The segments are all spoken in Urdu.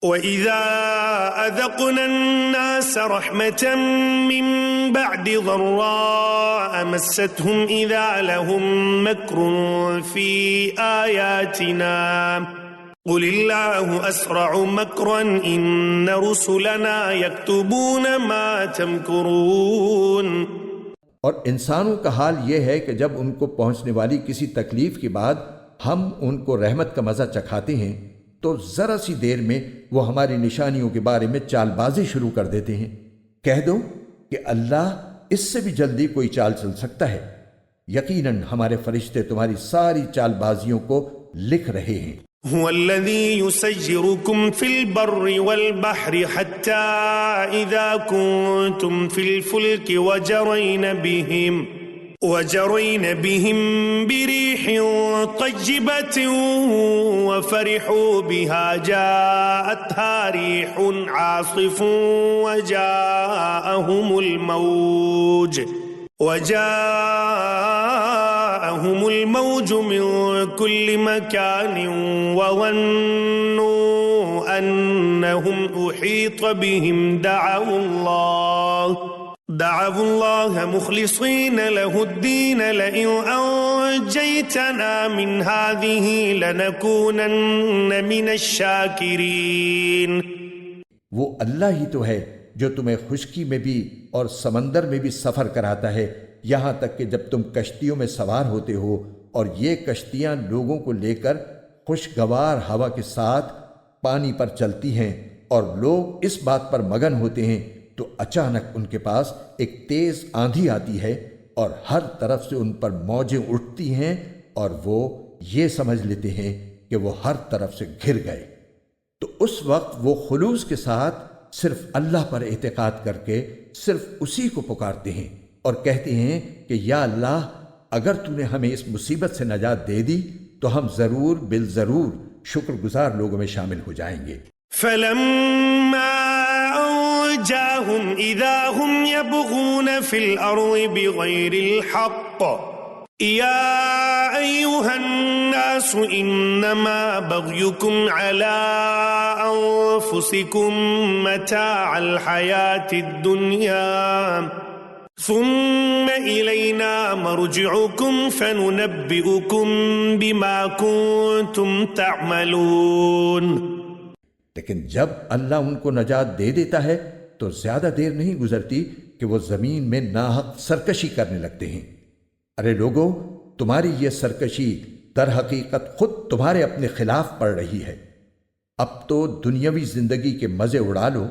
وَإِذَا أَذَقْنَا النَّاسَ رَحْمَةً مِّن بَعْدِ ضَرَّاءَ مَسَّتْهُمْ إِذَا لَهُم مَّكْرٌ فِي آيَاتِنَا قُلِ اللَّهُ أَسْرَعُ مَكْرًا إِنَّ رُسُلَنَا يَكْتُبُونَ مَا تَمْكُرُونَ۔ اور انسانوں کا حال یہ ہے کہ جب ان کو پہنچنے والی کسی تکلیف کے بعد ہم ان کو رحمت کا مزہ چکھاتے ہیں تو ذرا سی دیر میں وہ ہماری نشانیوں کے بارے میں چال بازی شروع کر دیتے ہیں۔ کہہ دو کہ اللہ اس سے بھی جلدی کوئی چال چل سکتا ہے، یقیناً ہمارے فرشتے تمہاری ساری چال بازیوں کو لکھ رہے ہیں۔ هو الذي يسيركم في البر والبحر حتى إذا كنتم في الفلك وجرين بهم بريح طيبة وفرحوا بها جاءتها ريح عاصف وجاءهم الموج من كل مكان وظنوا أنهم أحيط بهم دعوا الله مخلصين له الدين لئن أنجيتنا من هذه لنكونن من الشاكرين۔ وہ اللہ ہی تو ہے جو تمہیں خشکی میں بھی اور سمندر میں بھی سفر کراتا ہے، یہاں تک کہ جب تم کشتیوں میں سوار ہوتے ہو اور یہ کشتیاں لوگوں کو لے کر خوشگوار ہوا کے ساتھ پانی پر چلتی ہیں اور لوگ اس بات پر مگن ہوتے ہیں، تو اچانک ان کے پاس ایک تیز آندھی آتی ہے اور ہر طرف سے ان پر موجیں اٹھتی ہیں اور وہ یہ سمجھ لیتے ہیں کہ وہ ہر طرف سے گھر گئے۔ تو اس وقت وہ خلوص کے ساتھ صرف اللہ پر اعتقاد کر کے صرف اسی کو پکارتے ہیں اور کہتے ہیں کہ یا اللہ، اگر تو نے ہمیں اس مصیبت سے نجات دے دی تو ہم بالضرور شکر گزار لوگوں میں شامل ہو جائیں گے۔ فَلَمَّا أَنْجَاهُمْ إِذَا هُمْ يَبْغُونَ فِي الْأَرْضِ بِغَيْرِ الْحَقِّ يَا أَيُّهَا النَّاسُ إِنَّمَا بَغْيُكُمْ عَلَىٰ أَنفُسِكُمْ مَتَاعَ الْحَيَاةِ الدُّنْيَا ثم إلينا مرجعكم فننبئكم بما كنتم تعملون۔ لیکن جب اللہ ان کو نجات دے دیتا ہے تو زیادہ دیر نہیں گزرتی کہ وہ زمین میں ناحق سرکشی کرنے لگتے ہیں۔ ارے لوگو، تمہاری یہ سرکشی در حقیقت خود تمہارے اپنے خلاف پڑ رہی ہے۔ اب تو دنیاوی زندگی کے مزے اڑا لو،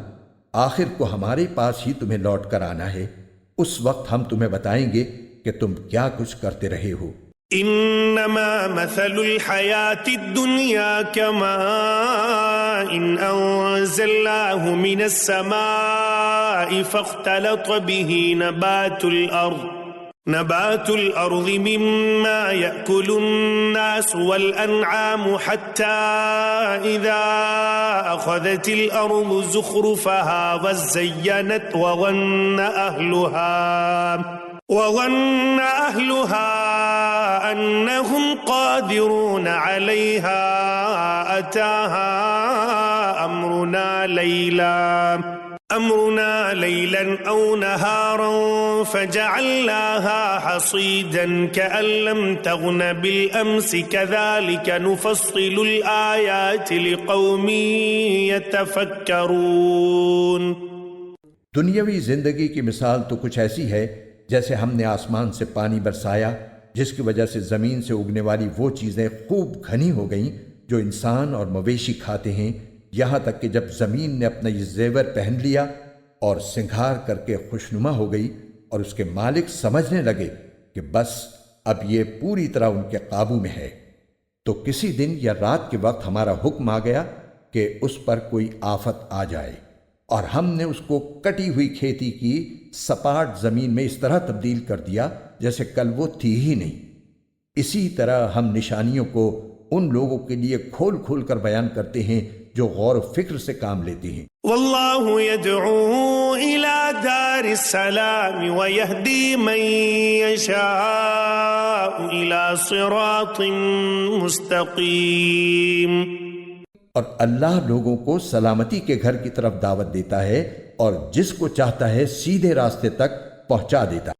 آخر کو ہمارے پاس ہی تمہیں لوٹ کر آنا ہے، اس وقت ہم تمہیں بتائیں گے کہ تم کیا کچھ کرتے رہے ہو۔ انما مثل الحیات الدنیا كماء انزلناه من السماء فاختلط به نبات الأرض مما يأكل الناس والأنعام حتى إذا أخذت الأرض زخرفها وزينت وظن أهلها أنهم قادرون عليها أتاها أمرنا ليلا أو نهارا فجعلناها حصيدا كأن لم تغن بالأمس كذلك نفصل الآيات لقوم يتفكرون۔ دنیاوی زندگی کی مثال تو کچھ ایسی ہے جیسے ہم نے آسمان سے پانی برسایا جس کی وجہ سے زمین سے اگنے والی وہ چیزیں خوب گھنی ہو گئیں جو انسان اور مویشی کھاتے ہیں، یہاں تک کہ جب زمین نے اپنا یہ زیور پہن لیا اور سنگھار کر کے خوشنما ہو گئی اور اس کے مالک سمجھنے لگے کہ بس اب یہ پوری طرح ان کے قابو میں ہے، تو کسی دن یا رات کے وقت ہمارا حکم آ گیا کہ اس پر کوئی آفت آ جائے، اور ہم نے اس کو کٹی ہوئی کھیتی کی سپاٹ زمین میں اس طرح تبدیل کر دیا جیسے کل وہ تھی ہی نہیں۔ اسی طرح ہم نشانیوں کو ان لوگوں کے لیے کھول کھول کر بیان کرتے ہیں جو غور و فکر سے کام لیتے ہیں۔ واللہ یدعو الی دار السلام ویہدی من یشاء الی صراط مستقیم۔ اور اللہ لوگوں کو سلامتی کے گھر کی طرف دعوت دیتا ہے اور جس کو چاہتا ہے سیدھے راستے تک پہنچا دیتا ہے۔